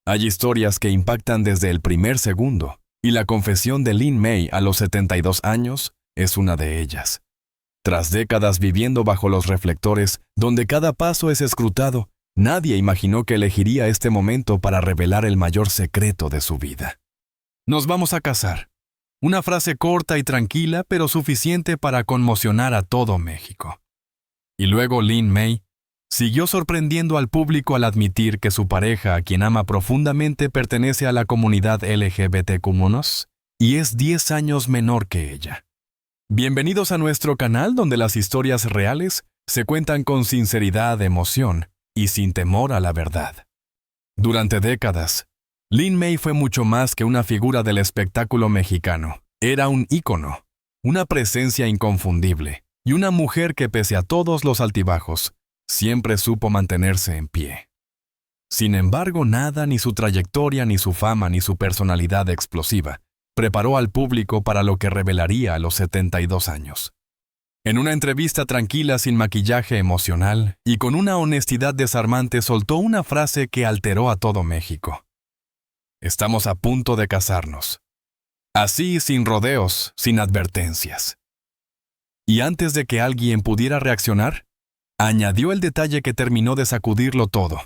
Hay historias que impactan desde el primer segundo, y la confesión de Lin May a los 72 años es una de ellas. Tras décadas viviendo bajo los reflectores, donde cada paso es escrutado, nadie imaginó que elegiría este momento para revelar el mayor secreto de su vida. Nos vamos a casar. Una frase corta y tranquila, pero suficiente para conmocionar a todo México. Y luego Lin May siguió sorprendiendo al público al admitir que su pareja, a quien ama profundamente, pertenece a la comunidad LGBTQ+, y es 10 años menor que ella. Bienvenidos a nuestro canal donde las historias reales se cuentan con sinceridad, emoción y sin temor a la verdad. Durante décadas, Lin May fue mucho más que una figura del espectáculo mexicano. Era un ícono, una presencia inconfundible y una mujer que, pese a todos los altibajos, siempre supo mantenerse en pie. Sin embargo, nada, ni su trayectoria, ni su fama, ni su personalidad explosiva, preparó al público para lo que revelaría a los 72 años. En una entrevista tranquila, sin maquillaje emocional y con una honestidad desarmante, soltó una frase que alteró a todo México. Estamos a punto de casarnos. Así, sin rodeos, sin advertencias. Y antes de que alguien pudiera reaccionar, añadió el detalle que terminó de sacudirlo todo.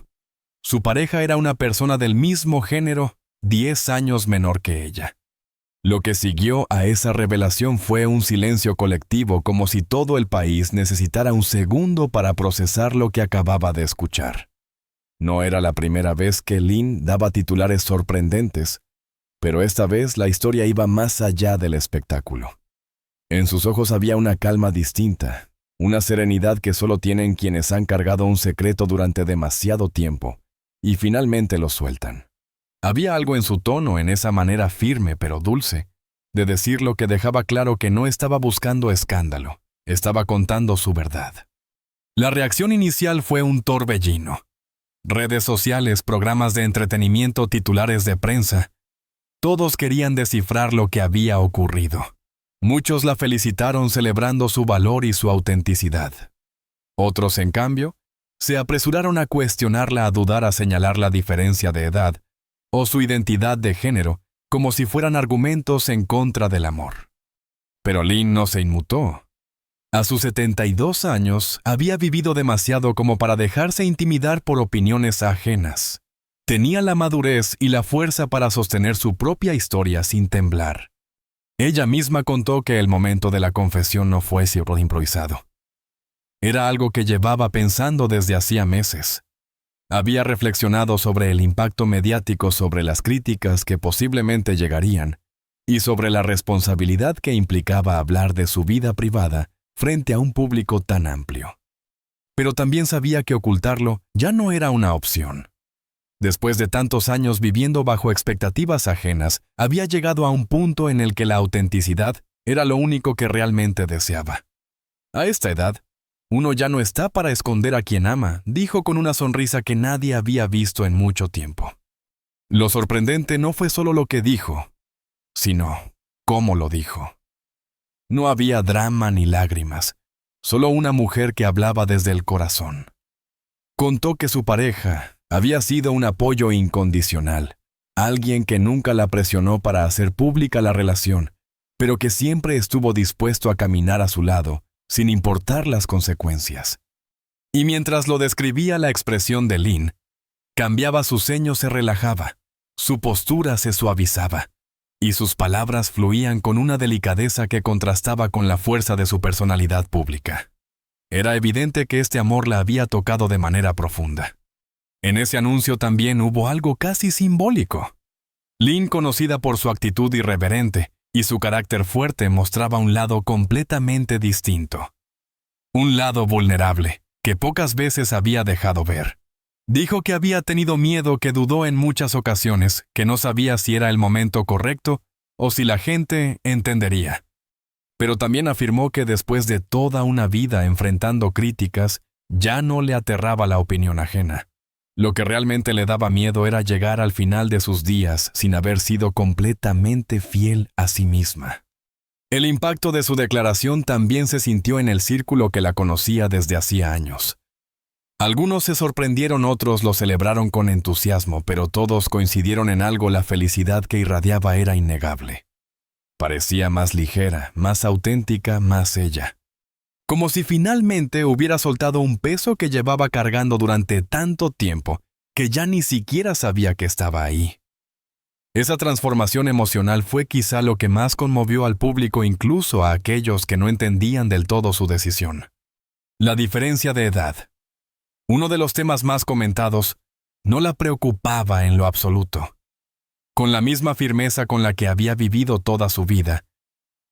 Su pareja era una persona del mismo género, 10 años menor que ella. Lo que siguió a esa revelación fue un silencio colectivo, como si todo el país necesitara un segundo para procesar lo que acababa de escuchar. No era la primera vez que Lin daba titulares sorprendentes, pero esta vez la historia iba más allá del espectáculo. En sus ojos había una calma distinta, una serenidad que solo tienen quienes han cargado un secreto durante demasiado tiempo y finalmente lo sueltan. Había algo en su tono, en esa manera firme pero dulce, de decir lo que dejaba claro que no estaba buscando escándalo, estaba contando su verdad. La reacción inicial fue un torbellino. Redes sociales, programas de entretenimiento, titulares de prensa. Todos querían descifrar lo que había ocurrido. Muchos la felicitaron celebrando su valor y su autenticidad. Otros, en cambio, se apresuraron a cuestionarla, a dudar, a señalar la diferencia de edad o su identidad de género, como si fueran argumentos en contra del amor. Pero Lin no se inmutó. A sus 72 años, había vivido demasiado como para dejarse intimidar por opiniones ajenas. Tenía la madurez y la fuerza para sostener su propia historia sin temblar. Ella misma contó que el momento de la confesión no fue improvisado. Era algo que llevaba pensando desde hacía meses. Había reflexionado sobre el impacto mediático, sobre las críticas que posiblemente llegarían y sobre la responsabilidad que implicaba hablar de su vida privada frente a un público tan amplio. Pero también sabía que ocultarlo ya no era una opción. Después de tantos años viviendo bajo expectativas ajenas, había llegado a un punto en el que la autenticidad era lo único que realmente deseaba. A esta edad, uno ya no está para esconder a quien ama, dijo con una sonrisa que nadie había visto en mucho tiempo. Lo sorprendente no fue solo lo que dijo, sino cómo lo dijo. No había drama ni lágrimas, solo una mujer que hablaba desde el corazón. Contó que su pareja había sido un apoyo incondicional, alguien que nunca la presionó para hacer pública la relación, pero que siempre estuvo dispuesto a caminar a su lado, sin importar las consecuencias. Y mientras lo describía, la expresión de Lin cambiaba, su ceño se relajaba, su postura se suavizaba, y sus palabras fluían con una delicadeza que contrastaba con la fuerza de su personalidad pública. Era evidente que este amor la había tocado de manera profunda. En ese anuncio también hubo algo casi simbólico. Lin, conocida por su actitud irreverente y su carácter fuerte, mostraba un lado completamente distinto. Un lado vulnerable, que pocas veces había dejado ver. Dijo que había tenido miedo, que dudó en muchas ocasiones, que no sabía si era el momento correcto o si la gente entendería. Pero también afirmó que después de toda una vida enfrentando críticas, ya no le aterraba la opinión ajena. Lo que realmente le daba miedo era llegar al final de sus días sin haber sido completamente fiel a sí misma. El impacto de su declaración también se sintió en el círculo que la conocía desde hacía años. Algunos se sorprendieron, otros lo celebraron con entusiasmo, pero todos coincidieron en algo: la felicidad que irradiaba era innegable. Parecía más ligera, más auténtica, más ella. Como si finalmente hubiera soltado un peso que llevaba cargando durante tanto tiempo, que ya ni siquiera sabía que estaba ahí. Esa transformación emocional fue quizá lo que más conmovió al público, incluso a aquellos que no entendían del todo su decisión. La diferencia de edad. Uno de los temas más comentados, no la preocupaba en lo absoluto. Con la misma firmeza con la que había vivido toda su vida,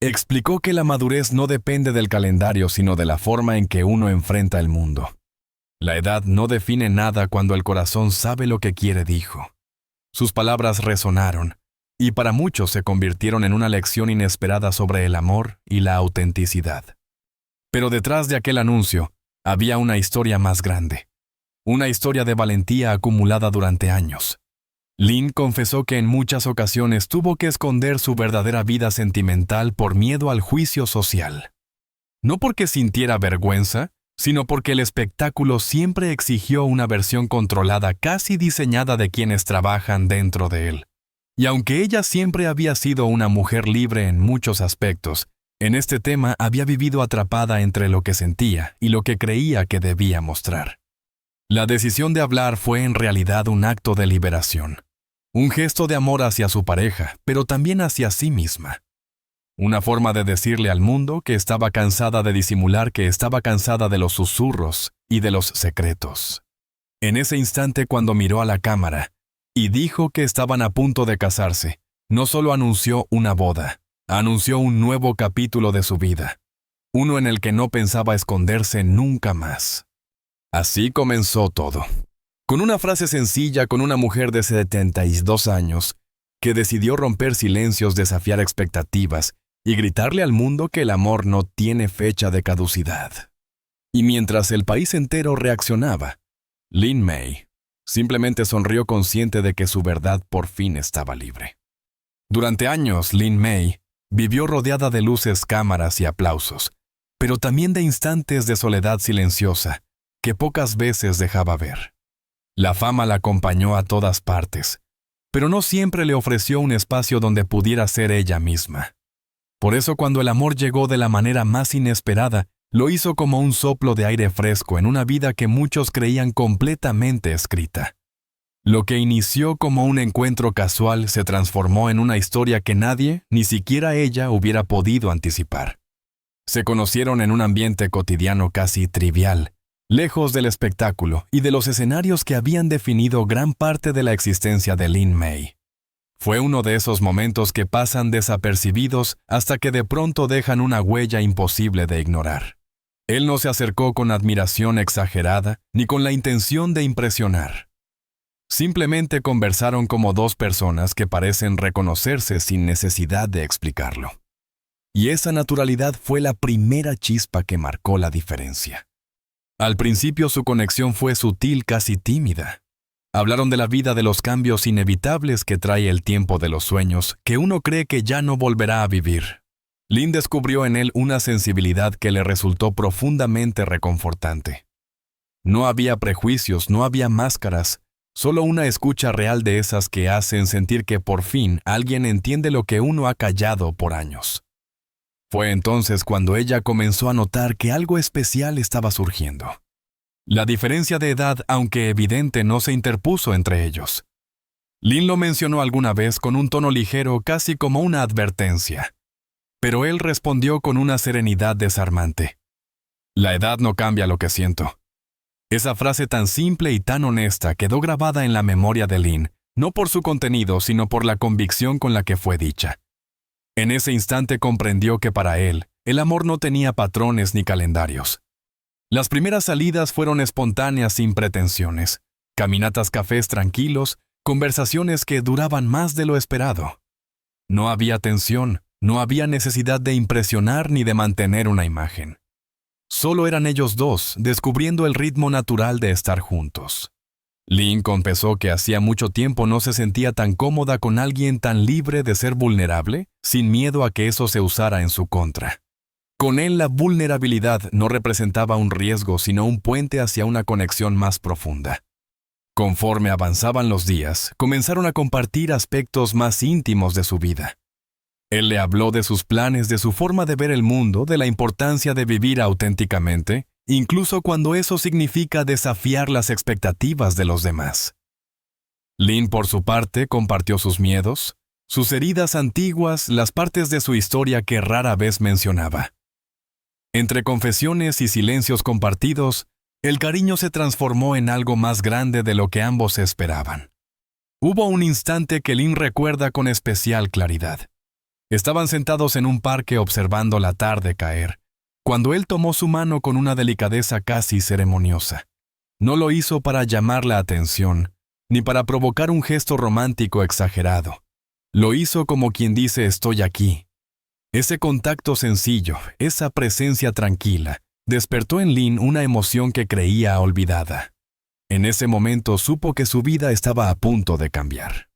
explicó que la madurez no depende del calendario, sino de la forma en que uno enfrenta el mundo. La edad no define nada cuando el corazón sabe lo que quiere, dijo. Sus palabras resonaron, y para muchos se convirtieron en una lección inesperada sobre el amor y la autenticidad. Pero detrás de aquel anuncio había una historia más grande, una historia de valentía acumulada durante años. Lynn confesó que en muchas ocasiones tuvo que esconder su verdadera vida sentimental por miedo al juicio social. No porque sintiera vergüenza, sino porque el espectáculo siempre exigió una versión controlada, casi diseñada, de quienes trabajan dentro de él. Y aunque ella siempre había sido una mujer libre en muchos aspectos, en este tema había vivido atrapada entre lo que sentía y lo que creía que debía mostrar. La decisión de hablar fue en realidad un acto de liberación, un gesto de amor hacia su pareja, pero también hacia sí misma. Una forma de decirle al mundo que estaba cansada de disimular, que estaba cansada de los susurros y de los secretos. En ese instante, cuando miró a la cámara y dijo que estaban a punto de casarse, no solo anunció una boda, anunció un nuevo capítulo de su vida, uno en el que no pensaba esconderse nunca más. Así comenzó todo, con una frase sencilla, con una mujer de 72 años que decidió romper silencios, desafiar expectativas y gritarle al mundo que el amor no tiene fecha de caducidad. Y mientras el país entero reaccionaba, Lynn May simplemente sonrió, consciente de que su verdad por fin estaba libre. Durante años, Lynn May vivió rodeada de luces, cámaras y aplausos, pero también de instantes de soledad silenciosa que pocas veces dejaba ver. La fama la acompañó a todas partes, pero no siempre le ofreció un espacio donde pudiera ser ella misma. Por eso, cuando el amor llegó de la manera más inesperada, lo hizo como un soplo de aire fresco en una vida que muchos creían completamente escrita. Lo que inició como un encuentro casual se transformó en una historia que nadie, ni siquiera ella, hubiera podido anticipar. Se conocieron en un ambiente cotidiano casi trivial, lejos del espectáculo y de los escenarios que habían definido gran parte de la existencia de Lynn May. Fue uno de esos momentos que pasan desapercibidos hasta que de pronto dejan una huella imposible de ignorar. Él no se acercó con admiración exagerada ni con la intención de impresionar. Simplemente conversaron como dos personas que parecen reconocerse sin necesidad de explicarlo. Y esa naturalidad fue la primera chispa que marcó la diferencia. Al principio su conexión fue sutil, casi tímida. Hablaron de la vida, de los cambios inevitables que trae el tiempo, de los sueños que uno cree que ya no volverá a vivir. Lynn descubrió en él una sensibilidad que le resultó profundamente reconfortante. No había prejuicios, no había máscaras, solo una escucha real, de esas que hacen sentir que por fin alguien entiende lo que uno ha callado por años. Fue entonces cuando ella comenzó a notar que algo especial estaba surgiendo. La diferencia de edad, aunque evidente, no se interpuso entre ellos. Lynn lo mencionó alguna vez con un tono ligero, casi como una advertencia. Pero él respondió con una serenidad desarmante. La edad no cambia lo que siento. Esa frase tan simple y tan honesta quedó grabada en la memoria de Lynn, no por su contenido, sino por la convicción con la que fue dicha. En ese instante comprendió que para él, el amor no tenía patrones ni calendarios. Las primeras salidas fueron espontáneas, sin pretensiones. Caminatas, cafés tranquilos, conversaciones que duraban más de lo esperado. No había tensión, no había necesidad de impresionar ni de mantener una imagen. Solo eran ellos dos, descubriendo el ritmo natural de estar juntos. Lynn confesó que hacía mucho tiempo no se sentía tan cómoda con alguien tan libre de ser vulnerable, sin miedo a que eso se usara en su contra. Con él la vulnerabilidad no representaba un riesgo, sino un puente hacia una conexión más profunda. Conforme avanzaban los días, comenzaron a compartir aspectos más íntimos de su vida. Él le habló de sus planes, de su forma de ver el mundo, de la importancia de vivir auténticamente, incluso cuando eso significa desafiar las expectativas de los demás. Lynn, por su parte, compartió sus miedos, sus heridas antiguas, las partes de su historia que rara vez mencionaba. Entre confesiones y silencios compartidos, el cariño se transformó en algo más grande de lo que ambos esperaban. Hubo un instante que Lynn recuerda con especial claridad. Estaban sentados en un parque observando la tarde caer, cuando él tomó su mano con una delicadeza casi ceremoniosa. No lo hizo para llamar la atención, ni para provocar un gesto romántico exagerado. Lo hizo como quien dice «estoy aquí». Ese contacto sencillo, esa presencia tranquila, despertó en Lynn una emoción que creía olvidada. En ese momento supo que su vida estaba a punto de cambiar.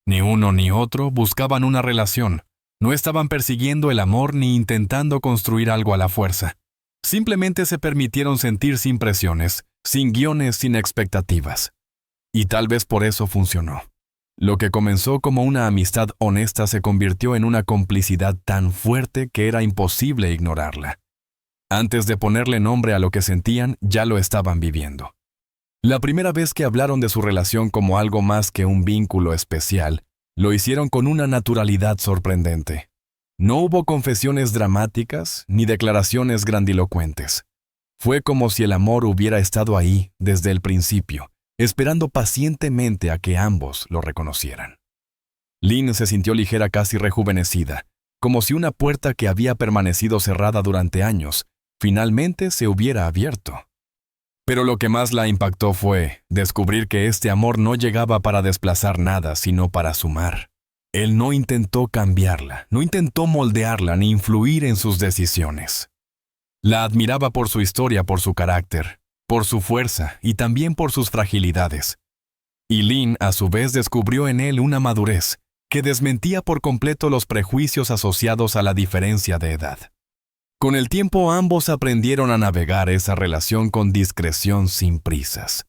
Ni uno ni otro buscaban una relación. No estaban persiguiendo el amor ni intentando construir algo a la fuerza. Simplemente se permitieron sentir sin presiones, sin guiones, sin expectativas. Y tal vez por eso funcionó. Lo que comenzó como una amistad honesta se convirtió en una complicidad tan fuerte que era imposible ignorarla. Antes de ponerle nombre a lo que sentían, ya lo estaban viviendo. La primera vez que hablaron de su relación como algo más que un vínculo especial, lo hicieron con una naturalidad sorprendente. No hubo confesiones dramáticas ni declaraciones grandilocuentes. Fue como si el amor hubiera estado ahí desde el principio, esperando pacientemente a que ambos lo reconocieran. Lynn se sintió ligera, casi rejuvenecida, como si una puerta que había permanecido cerrada durante años, finalmente se hubiera abierto. Pero lo que más la impactó fue descubrir que este amor no llegaba para desplazar nada, sino para sumar. Él no intentó cambiarla, no intentó moldearla ni influir en sus decisiones. La admiraba por su historia, por su carácter, por su fuerza y también por sus fragilidades. Y Lynn, a su vez, descubrió en él una madurez que desmentía por completo los prejuicios asociados a la diferencia de edad. Con el tiempo ambos aprendieron a navegar esa relación con discreción, sin prisas.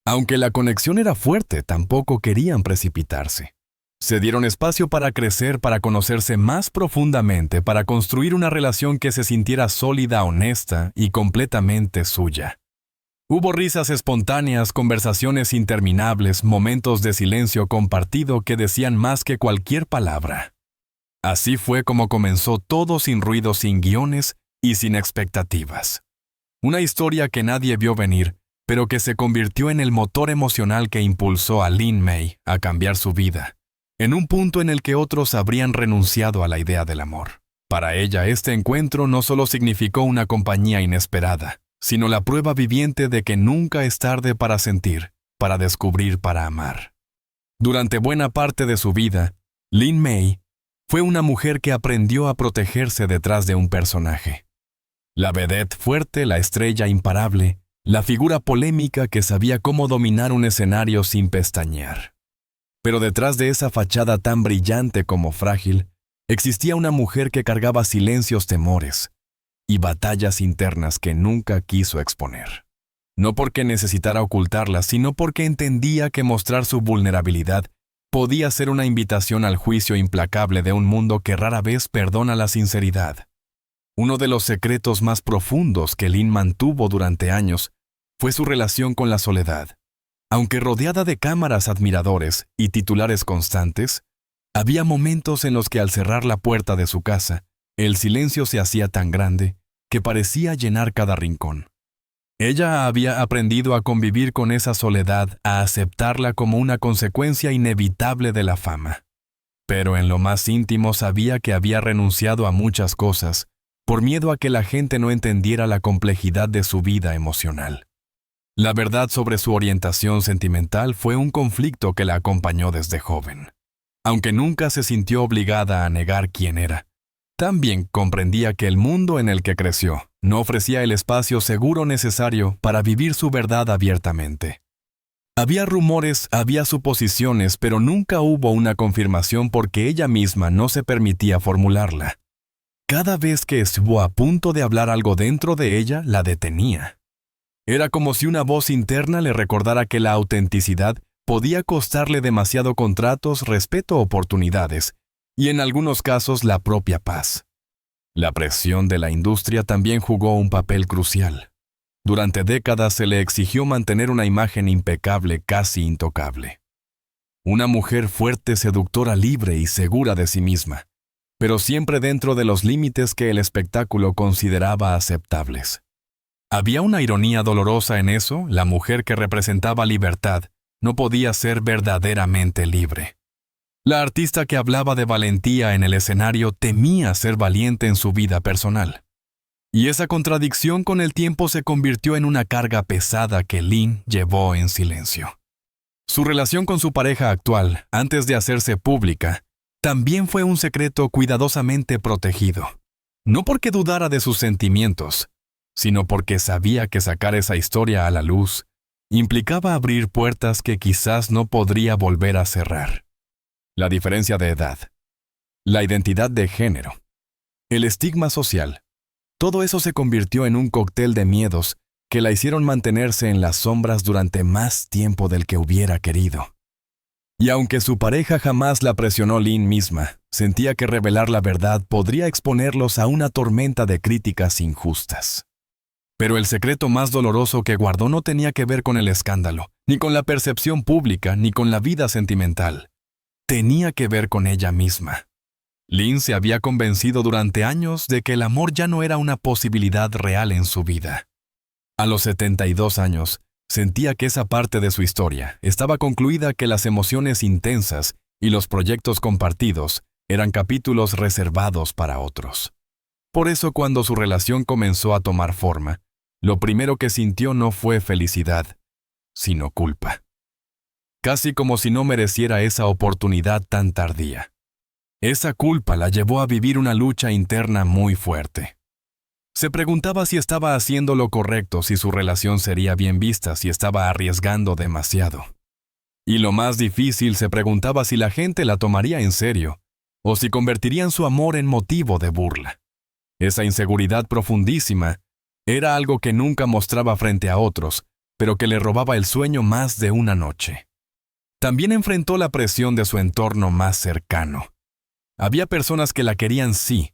Aunque la conexión era fuerte, tampoco querían precipitarse. Se dieron espacio para crecer, para conocerse más profundamente, para construir una relación que se sintiera sólida, honesta y completamente suya. Hubo risas espontáneas, conversaciones interminables, momentos de silencio compartido que decían más que cualquier palabra. Así fue como comenzó todo, sin ruido, sin guiones y sin expectativas. Una historia que nadie vio venir, pero que se convirtió en el motor emocional que impulsó a Lynn May a cambiar su vida, en un punto en el que otros habrían renunciado a la idea del amor. Para ella, este encuentro no solo significó una compañía inesperada, sino la prueba viviente de que nunca es tarde para sentir, para descubrir, para amar. Durante buena parte de su vida, Lynn May fue una mujer que aprendió a protegerse detrás de un personaje. La vedette fuerte, la estrella imparable, la figura polémica que sabía cómo dominar un escenario sin pestañear. Pero detrás de esa fachada tan brillante como frágil, existía una mujer que cargaba silencios, temores y batallas internas que nunca quiso exponer. No porque necesitara ocultarlas, sino porque entendía que mostrar su vulnerabilidad podía ser una invitación al juicio implacable de un mundo que rara vez perdona la sinceridad. Uno de los secretos más profundos que Lynn mantuvo durante años fue su relación con la soledad. Aunque rodeada de cámaras, admiradores y titulares constantes, había momentos en los que al cerrar la puerta de su casa, el silencio se hacía tan grande que parecía llenar cada rincón. Ella había aprendido a convivir con esa soledad, a aceptarla como una consecuencia inevitable de la fama. Pero en lo más íntimo sabía que había renunciado a muchas cosas por miedo a que la gente no entendiera la complejidad de su vida emocional. La verdad sobre su orientación sentimental fue un conflicto que la acompañó desde joven. Aunque nunca se sintió obligada a negar quién era, también comprendía que el mundo en el que creció no ofrecía el espacio seguro necesario para vivir su verdad abiertamente. Había rumores, había suposiciones, pero nunca hubo una confirmación porque ella misma no se permitía formularla. Cada vez que estuvo a punto de hablar algo dentro de ella, la detenía. Era como si una voz interna le recordara que la autenticidad podía costarle demasiado contratos, respeto, oportunidades, y en algunos casos la propia paz. La presión de la industria también jugó un papel crucial. Durante décadas se le exigió mantener una imagen impecable, casi intocable. Una mujer fuerte, seductora, libre y segura de sí misma, pero siempre dentro de los límites que el espectáculo consideraba aceptables. Había una ironía dolorosa en eso. La mujer que representaba libertad no podía ser verdaderamente libre. La artista que hablaba de valentía en el escenario temía ser valiente en su vida personal. Y esa contradicción con el tiempo se convirtió en una carga pesada que Lynn llevó en silencio. Su relación con su pareja actual, antes de hacerse pública, también fue un secreto cuidadosamente protegido. No porque dudara de sus sentimientos, sino porque sabía que sacar esa historia a la luz implicaba abrir puertas que quizás no podría volver a cerrar. La diferencia de edad, la identidad de género, el estigma social, todo eso se convirtió en un cóctel de miedos que la hicieron mantenerse en las sombras durante más tiempo del que hubiera querido. Y aunque su pareja jamás la presionó, Lynn misma sentía que revelar la verdad podría exponerlos a una tormenta de críticas injustas. Pero el secreto más doloroso que guardó no tenía que ver con el escándalo, ni con la percepción pública, ni con la vida sentimental. Tenía que ver con ella misma. Lynn se había convencido durante años de que el amor ya no era una posibilidad real en su vida. A los 72 años, sentía que esa parte de su historia estaba concluida, que las emociones intensas y los proyectos compartidos eran capítulos reservados para otros. Por eso, cuando su relación comenzó a tomar forma, lo primero que sintió no fue felicidad, sino culpa. Casi como si no mereciera esa oportunidad tan tardía. Esa culpa la llevó a vivir una lucha interna muy fuerte. Se preguntaba si estaba haciendo lo correcto, si su relación sería bien vista, si estaba arriesgando demasiado. Y lo más difícil, se preguntaba si la gente la tomaría en serio, o si convertirían su amor en motivo de burla. Esa inseguridad profundísima era algo que nunca mostraba frente a otros, pero que le robaba el sueño más de una noche. También enfrentó la presión de su entorno más cercano. Había personas que la querían, sí,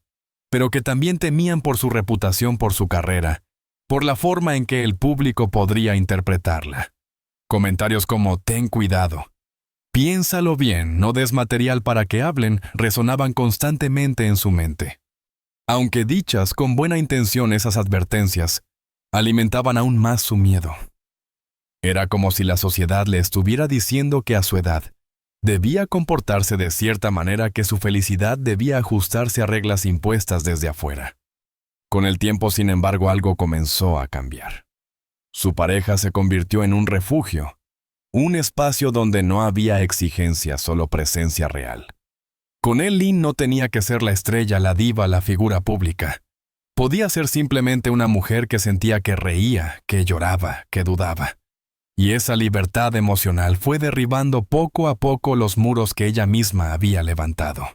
pero que también temían por su reputación, por su carrera, por la forma en que el público podría interpretarla. Comentarios como «ten cuidado», «piénsalo bien, no des material para que hablen», resonaban constantemente en su mente. Aunque dichas con buena intención, esas advertencias alimentaban aún más su miedo. Era como si la sociedad le estuviera diciendo que a su edad debía comportarse de cierta manera, que su felicidad debía ajustarse a reglas impuestas desde afuera. Con el tiempo, sin embargo, algo comenzó a cambiar. Su pareja se convirtió en un refugio, un espacio donde no había exigencia, solo presencia real. Con él, Lynn no tenía que ser la estrella, la diva, la figura pública. Podía ser simplemente una mujer que sentía, que reía, que lloraba, que dudaba. Y esa libertad emocional fue derribando poco a poco los muros que ella misma había levantado.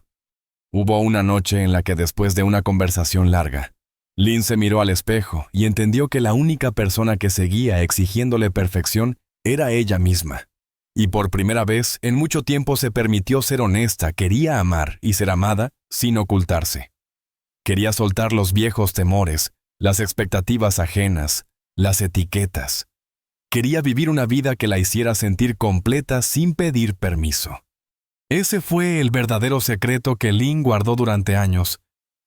Hubo una noche en la que, después de una conversación larga, Lynn se miró al espejo y entendió que la única persona que seguía exigiéndole perfección era ella misma. Y por primera vez en mucho tiempo se permitió ser honesta, quería amar y ser amada sin ocultarse. Quería soltar los viejos temores, las expectativas ajenas, las etiquetas. Quería vivir una vida que la hiciera sentir completa sin pedir permiso. Ese fue el verdadero secreto que Lynn guardó durante años.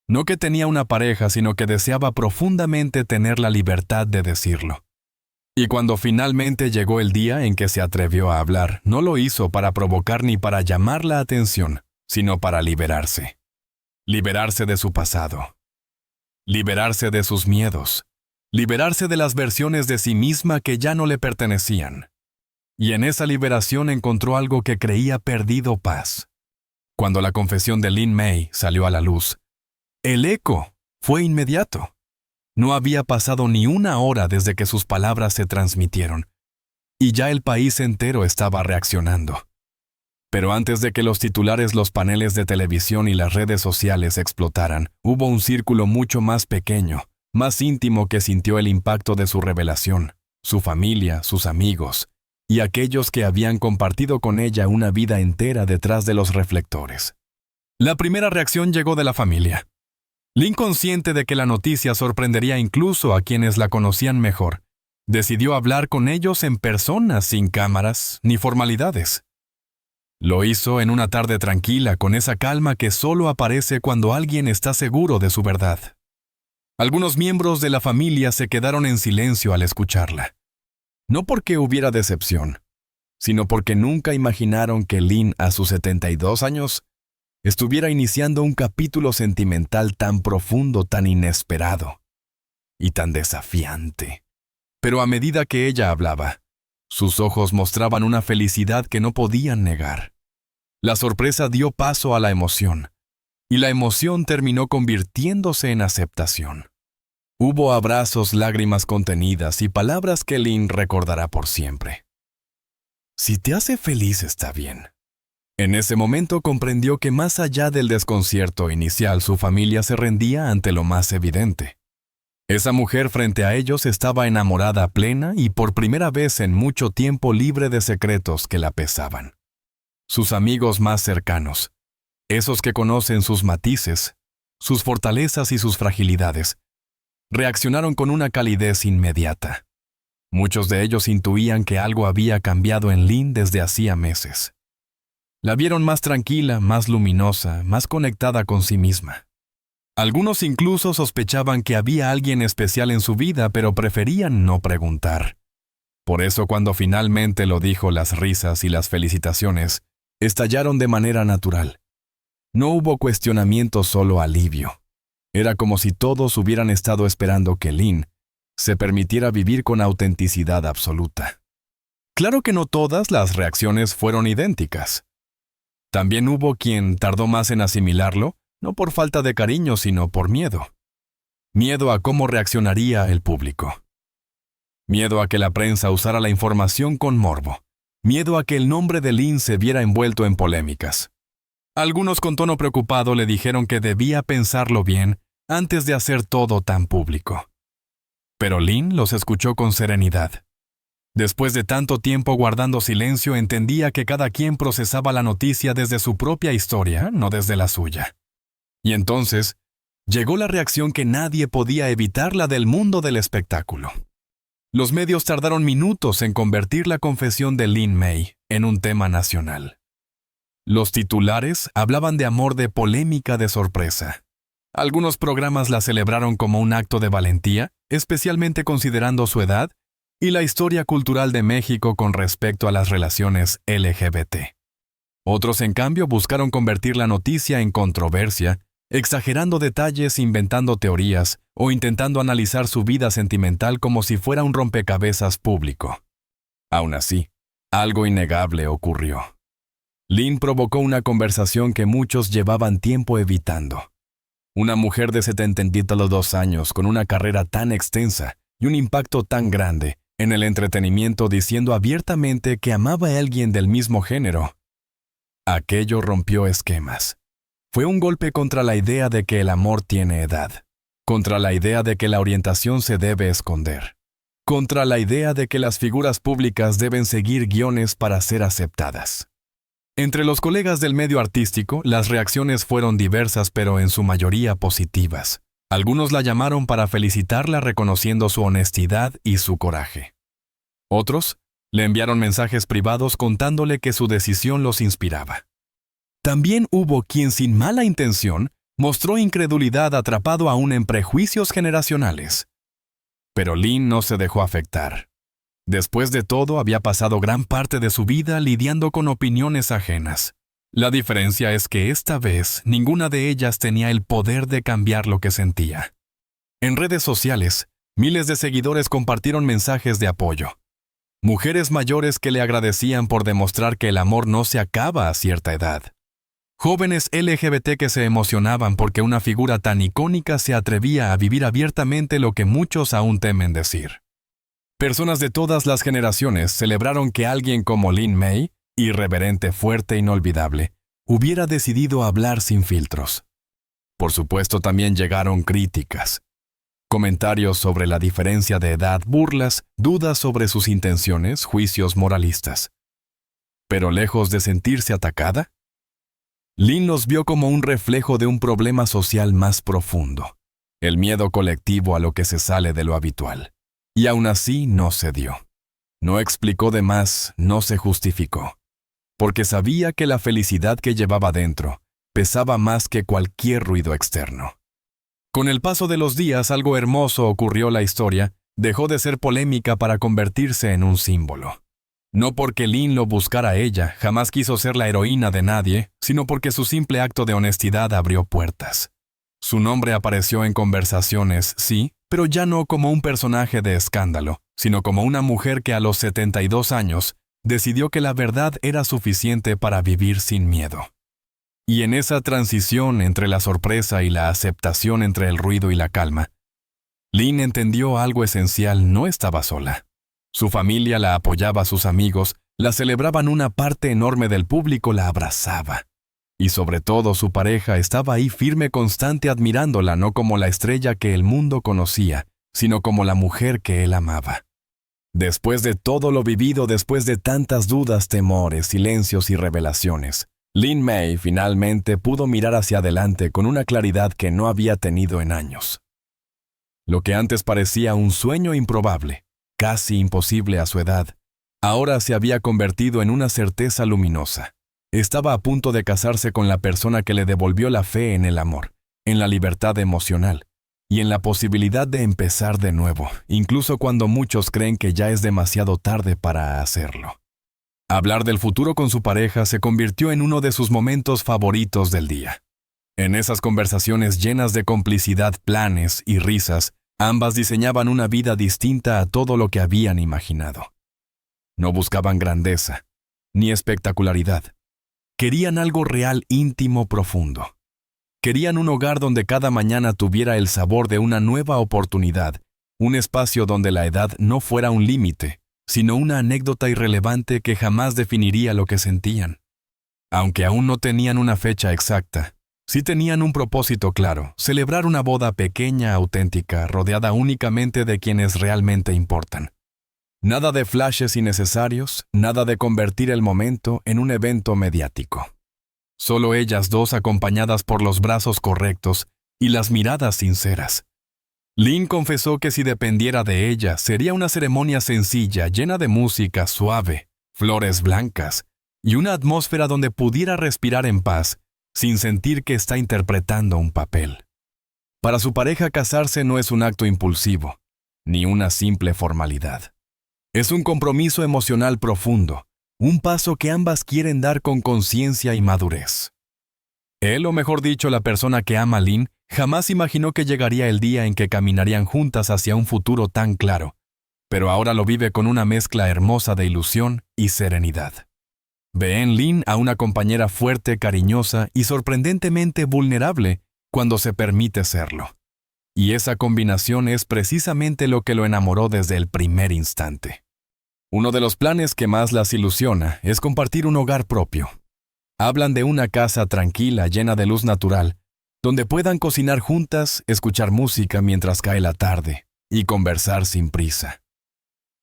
No que tenía una pareja, sino que deseaba profundamente tener la libertad de decirlo. Y cuando finalmente llegó el día en que se atrevió a hablar, no lo hizo para provocar ni para llamar la atención, sino para liberarse. Liberarse de su pasado. Liberarse de sus miedos. Liberarse de las versiones de sí misma que ya no le pertenecían. Y en esa liberación encontró algo que creía perdido: paz. Cuando la confesión de Lynn May salió a la luz, el eco fue inmediato. No había pasado ni una hora desde que sus palabras se transmitieron, y ya el país entero estaba reaccionando. Pero antes de que los titulares, los paneles de televisión y las redes sociales explotaran, hubo un círculo mucho más pequeño, más íntimo que sintió el impacto de su revelación, su familia, sus amigos, y aquellos que habían compartido con ella una vida entera detrás de los reflectores. La primera reacción llegó de la familia. Lynn, consciente de que la noticia sorprendería incluso a quienes la conocían mejor, decidió hablar con ellos en persona, sin cámaras ni formalidades. Lo hizo en una tarde tranquila, con esa calma que solo aparece cuando alguien está seguro de su verdad. Algunos miembros de la familia se quedaron en silencio al escucharla. No porque hubiera decepción, sino porque nunca imaginaron que Lynn, a sus 72 años, estuviera iniciando un capítulo sentimental tan profundo, tan inesperado y tan desafiante. Pero a medida que ella hablaba, sus ojos mostraban una felicidad que no podían negar. La sorpresa dio paso a la emoción, y la emoción terminó convirtiéndose en aceptación. Hubo abrazos, lágrimas contenidas y palabras que Lynn recordará por siempre. Si te hace feliz, está bien. En ese momento comprendió que más allá del desconcierto inicial, su familia se rendía ante lo más evidente. Esa mujer frente a ellos estaba enamorada plena y por primera vez en mucho tiempo libre de secretos que la pesaban. Sus amigos más cercanos, esos que conocen sus matices, sus fortalezas y sus fragilidades, reaccionaron con una calidez inmediata. Muchos de ellos intuían que algo había cambiado en Lynn desde hacía meses. La vieron más tranquila, más luminosa, más conectada con sí misma. Algunos incluso sospechaban que había alguien especial en su vida, pero preferían no preguntar. Por eso, cuando finalmente lo dijo, las risas y las felicitaciones estallaron de manera natural. No hubo cuestionamiento, solo alivio. Era como si todos hubieran estado esperando que Lynn se permitiera vivir con autenticidad absoluta. Claro que no todas las reacciones fueron idénticas. También hubo quien tardó más en asimilarlo, no por falta de cariño, sino por miedo. Miedo a cómo reaccionaría el público. Miedo a que la prensa usara la información con morbo. Miedo a que el nombre de Lynn se viera envuelto en polémicas. Algunos con tono preocupado le dijeron que debía pensarlo bien antes de hacer todo tan público. Pero Lynn los escuchó con serenidad. Después de tanto tiempo guardando silencio, entendía que cada quien procesaba la noticia desde su propia historia, no desde la suya. Y entonces, llegó la reacción que nadie podía evitar, la del mundo del espectáculo. Los medios tardaron minutos en convertir la confesión de Lynn May en un tema nacional. Los titulares hablaban de amor, de polémica, de sorpresa. Algunos programas la celebraron como un acto de valentía, especialmente considerando su edad y la historia cultural de México con respecto a las relaciones LGBT. Otros, en cambio, buscaron convertir la noticia en controversia, exagerando detalles, inventando teorías o intentando analizar su vida sentimental como si fuera un rompecabezas público. Aún así, algo innegable ocurrió. Lynn provocó una conversación que muchos llevaban tiempo evitando. Una mujer de 72 años con una carrera tan extensa y un impacto tan grande en el entretenimiento, diciendo abiertamente que amaba a alguien del mismo género. Aquello rompió esquemas. Fue un golpe contra la idea de que el amor tiene edad, contra la idea de que la orientación se debe esconder, contra la idea de que las figuras públicas deben seguir guiones para ser aceptadas. Entre los colegas del medio artístico, las reacciones fueron diversas, pero en su mayoría positivas. Algunos la llamaron para felicitarla reconociendo su honestidad y su coraje. Otros le enviaron mensajes privados contándole que su decisión los inspiraba. También hubo quien, sin mala intención, mostró incredulidad, atrapado aún en prejuicios generacionales. Pero Lynn no se dejó afectar. Después de todo, había pasado gran parte de su vida lidiando con opiniones ajenas. La diferencia es que esta vez ninguna de ellas tenía el poder de cambiar lo que sentía. En redes sociales, miles de seguidores compartieron mensajes de apoyo. Mujeres mayores que le agradecían por demostrar que el amor no se acaba a cierta edad. Jóvenes LGBT que se emocionaban porque una figura tan icónica se atrevía a vivir abiertamente lo que muchos aún temen decir. Personas de todas las generaciones celebraron que alguien como Lynn May irreverente, fuerte, inolvidable, hubiera decidido hablar sin filtros. Por supuesto, también llegaron críticas. Comentarios sobre la diferencia de edad, burlas, dudas sobre sus intenciones, juicios moralistas. Pero lejos de sentirse atacada, Lynn los vio como un reflejo de un problema social más profundo, el miedo colectivo a lo que se sale de lo habitual. Y aún así no cedió. No explicó de más, no se justificó, porque sabía que la felicidad que llevaba dentro pesaba más que cualquier ruido externo. Con el paso de los días, algo hermoso ocurrió. La historia dejó de ser polémica para convertirse en un símbolo. No porque Lynn lo buscara a ella, jamás quiso ser la heroína de nadie, sino porque su simple acto de honestidad abrió puertas. Su nombre apareció en conversaciones, sí, pero ya no como un personaje de escándalo, sino como una mujer que a los 72 años decidió que la verdad era suficiente para vivir sin miedo. Y en esa transición entre la sorpresa y la aceptación, entre el ruido y la calma, Lynn entendió algo esencial: no estaba sola. Su familia la apoyaba, sus amigos la celebraban, una parte enorme del público la abrazaba. Y sobre todo su pareja estaba ahí firme, constante, admirándola, no como la estrella que el mundo conocía, sino como la mujer que él amaba. Después de todo lo vivido, después de tantas dudas, temores, silencios y revelaciones, Lynn May finalmente pudo mirar hacia adelante con una claridad que no había tenido en años. Lo que antes parecía un sueño improbable, casi imposible a su edad, ahora se había convertido en una certeza luminosa. Estaba a punto de casarse con la persona que le devolvió la fe en el amor, en la libertad emocional y en la posibilidad de empezar de nuevo, incluso cuando muchos creen que ya es demasiado tarde para hacerlo. Hablar del futuro con su pareja se convirtió en uno de sus momentos favoritos del día. En esas conversaciones llenas de complicidad, planes y risas, ambas diseñaban una vida distinta a todo lo que habían imaginado. No buscaban grandeza, ni espectacularidad. Querían algo real, íntimo, profundo. Querían un hogar donde cada mañana tuviera el sabor de una nueva oportunidad, un espacio donde la edad no fuera un límite, sino una anécdota irrelevante que jamás definiría lo que sentían. Aunque aún no tenían una fecha exacta, sí tenían un propósito claro: celebrar una boda pequeña, auténtica, rodeada únicamente de quienes realmente importan. Nada de flashes innecesarios, nada de convertir el momento en un evento mediático. Solo ellas dos, acompañadas por los brazos correctos y las miradas sinceras. Lynn confesó que si dependiera de ella, sería una ceremonia sencilla, llena de música suave, flores blancas y una atmósfera donde pudiera respirar en paz, sin sentir que está interpretando un papel. Para su pareja, casarse no es un acto impulsivo, ni una simple formalidad. Es un compromiso emocional profundo, un paso que ambas quieren dar con conciencia y madurez. Él, o mejor dicho, la persona que ama a Lynn, jamás imaginó que llegaría el día en que caminarían juntas hacia un futuro tan claro, pero ahora lo vive con una mezcla hermosa de ilusión y serenidad. Ve en Lynn a una compañera fuerte, cariñosa y sorprendentemente vulnerable cuando se permite serlo. Y esa combinación es precisamente lo que lo enamoró desde el primer instante. Uno de los planes que más las ilusiona es compartir un hogar propio. Hablan de una casa tranquila, llena de luz natural, donde puedan cocinar juntas, escuchar música mientras cae la tarde y conversar sin prisa.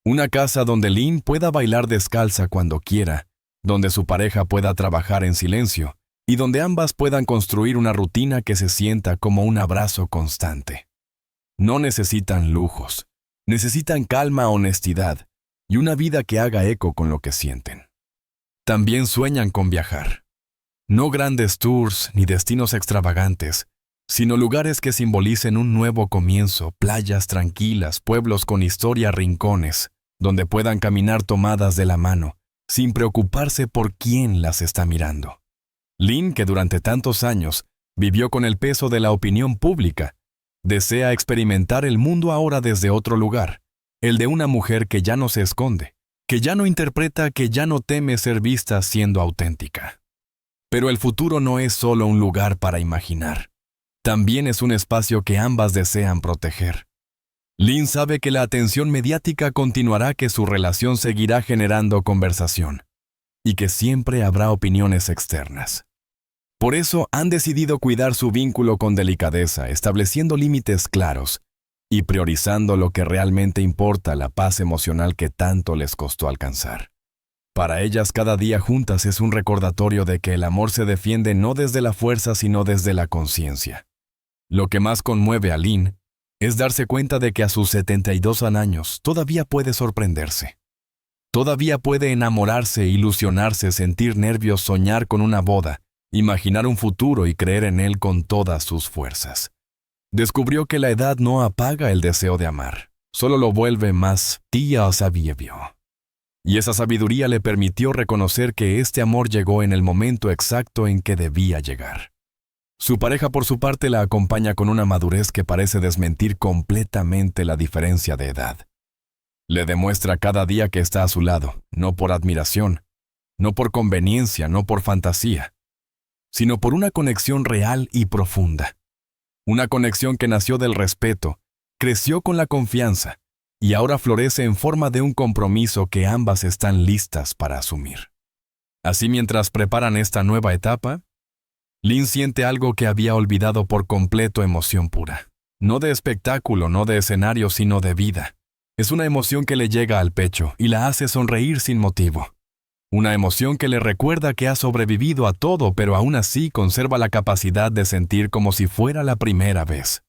Una casa donde Lynn pueda bailar descalza cuando quiera, donde su pareja pueda trabajar en silencio y donde ambas puedan construir una rutina que se sienta como un abrazo constante. No necesitan lujos, necesitan calma, honestidad y una vida que haga eco con lo que sienten. También sueñan con viajar. No grandes tours ni destinos extravagantes, sino lugares que simbolicen un nuevo comienzo, playas tranquilas, pueblos con historia, rincones, donde puedan caminar tomadas de la mano, sin preocuparse por quién las está mirando. Lynn, que durante tantos años vivió con el peso de la opinión pública, desea experimentar el mundo ahora desde otro lugar, el de una mujer que ya no se esconde, que ya no interpreta, que ya no teme ser vista siendo auténtica. Pero el futuro no es solo un lugar para imaginar, también es un espacio que ambas desean proteger. Lynn sabe que la atención mediática continuará, que su relación seguirá generando conversación. y que siempre habrá opiniones externas. Por eso han decidido cuidar su vínculo con delicadeza, estableciendo límites claros y priorizando lo que realmente importa, la paz emocional que tanto les costó alcanzar. Para ellas, cada día juntas es un recordatorio de que el amor se defiende no desde la fuerza, sino desde la conciencia. Lo que más conmueve a Lynn es darse cuenta de que a sus 72 años todavía puede sorprenderse. Todavía puede enamorarse, ilusionarse, sentir nervios, soñar con una boda, imaginar un futuro y creer en él con todas sus fuerzas. Descubrió que la edad no apaga el deseo de amar, solo lo vuelve más sabio. Y esa sabiduría le permitió reconocer que este amor llegó en el momento exacto en que debía llegar. Su pareja, por su parte, la acompaña con una madurez que parece desmentir completamente la diferencia de edad. Le demuestra cada día que está a su lado, no por admiración, no por conveniencia, no por fantasía, sino por una conexión real y profunda. Una conexión que nació del respeto, creció con la confianza y ahora florece en forma de un compromiso que ambas están listas para asumir. Así, mientras preparan esta nueva etapa, Lynn siente algo que había olvidado por completo: emoción pura. No de espectáculo, no de escenario, sino de vida. Es una emoción que le llega al pecho y la hace sonreír sin motivo. Una emoción que le recuerda que ha sobrevivido a todo, pero aún así conserva la capacidad de sentir como si fuera la primera vez.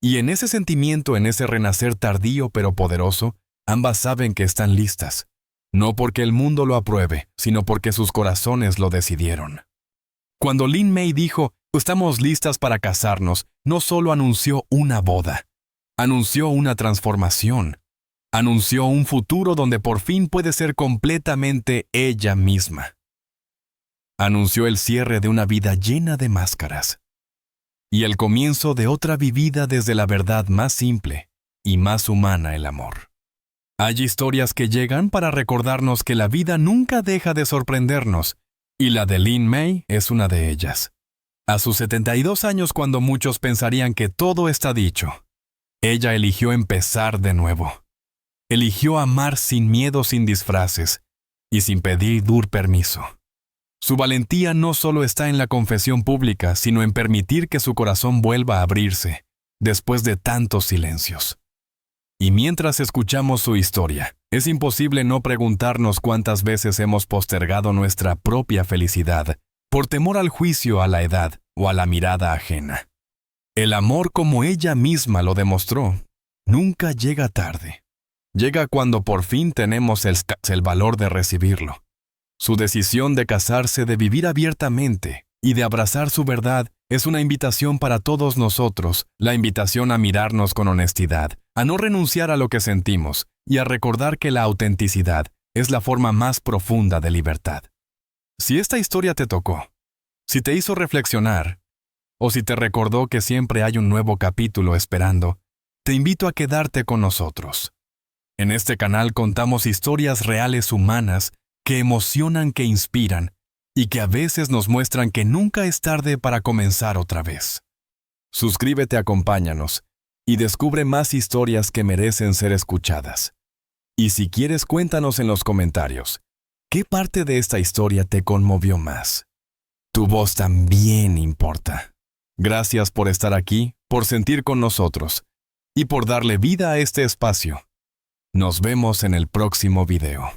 Y en ese sentimiento, en ese renacer tardío pero poderoso, ambas saben que están listas. No porque el mundo lo apruebe, sino porque sus corazones lo decidieron. Cuando Lynn May dijo, "Estamos listas para casarnos", no solo anunció una boda, anunció una transformación. Anunció un futuro donde por fin puede ser completamente ella misma. Anunció el cierre de una vida llena de máscaras y el comienzo de otra vivida desde la verdad más simple y más humana: el amor. Hay historias que llegan para recordarnos que la vida nunca deja de sorprendernos, y la de Lynn May es una de ellas. A sus 72 años, cuando muchos pensarían que todo está dicho, ella eligió empezar de nuevo. Eligió amar sin miedo, sin disfraces y sin pedir permiso. Su valentía no solo está en la confesión pública, sino en permitir que su corazón vuelva a abrirse después de tantos silencios. Y mientras escuchamos su historia, es imposible no preguntarnos cuántas veces hemos postergado nuestra propia felicidad por temor al juicio, a la edad o a la mirada ajena. El amor, como ella misma lo demostró, nunca llega tarde. Llega cuando por fin tenemos el valor de recibirlo. Su decisión de casarse, de vivir abiertamente y de abrazar su verdad es una invitación para todos nosotros, la invitación a mirarnos con honestidad, a no renunciar a lo que sentimos y a recordar que la autenticidad es la forma más profunda de libertad. Si esta historia te tocó, si te hizo reflexionar, o si te recordó que siempre hay un nuevo capítulo esperando, te invito a quedarte con nosotros. En este canal contamos historias reales humanas que emocionan, que inspiran y que a veces nos muestran que nunca es tarde para comenzar otra vez. Suscríbete, acompáñanos y descubre más historias que merecen ser escuchadas. Y si quieres, cuéntanos en los comentarios, ¿qué parte de esta historia te conmovió más? Tu voz también importa. Gracias por estar aquí, por sentir con nosotros y por darle vida a este espacio. Nos vemos en el próximo video.